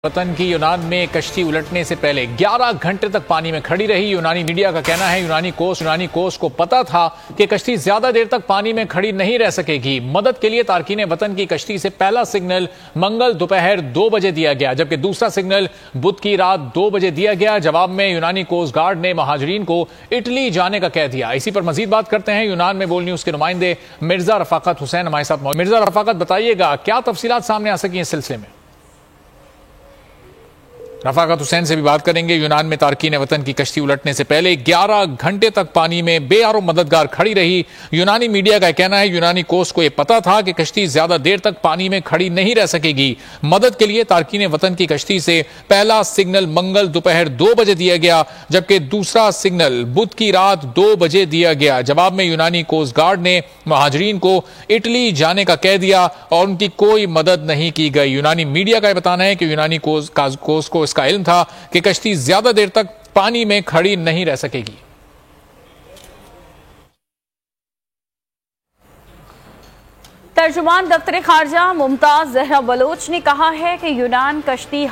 वतन की यूनान में कश्ती उलटने से पहले 11 घंटे तक पानी में खड़ी रही। यूनानी मीडिया का कहना है यूनानी कोस्ट को पता था कि कश्ती ज्यादा देर तक पानी में खड़ी नहीं रह सकेगी। मदद के लिए तारकीन वतन की कश्ती से पहला सिग्नल मंगल दोपहर 2 बजे दिया गया, जबकि दूसरा सिग्नल बुध की रात 2 बजे दिया गया। जवाब में यूनानी कोस्ट गार्ड ने महाजरीन को इटली जाने का कह दिया। इसी पर मजीद बात करते हैं यूनान में बोल न्यूज के नुमाइंदे मिर्जा रफाकत हुसैन हमारे साथ मौजूद। मिर्जा रफाकत, बताइएगा क्या तफसीलात सामने आ सकी इस सिलसिले में? रफाकत हुसैन से भी बात करेंगे। यूनान में तारकीन वतन की कश्ती उलटने से पहले 11 घंटे तक पानी में बेआरो मददगार खड़ी रही। यूनानी मीडिया का कहना है यूनानी कोस्ट को यह पता था कि कश्ती ज्यादा देर तक पानी में खड़ी नहीं रह सकेगी। मदद के लिए तारकीन वतन की कश्ती से पहला सिग्नल मंगल दोपहर 2 बजे दिया गया, जबकि दूसरा सिग्नल बुध की रात 2 बजे दिया गया। जवाब में यूनानी कोस्ट गार्ड ने महाजरीन को इटली जाने का कह दिया और उनकी कोई मदद नहीं की गई। यूनानी मीडिया का यह बताना है कि यूनानी कोस्ट को का इल्म था कि कश्ती ज्यादा देर तक पानी में खड़ी नहीं रह सकेगी। तर्जुमान दफ्तर खारजा मुमताज जहरा बलोच ने कहा है कि यूनान कश्ती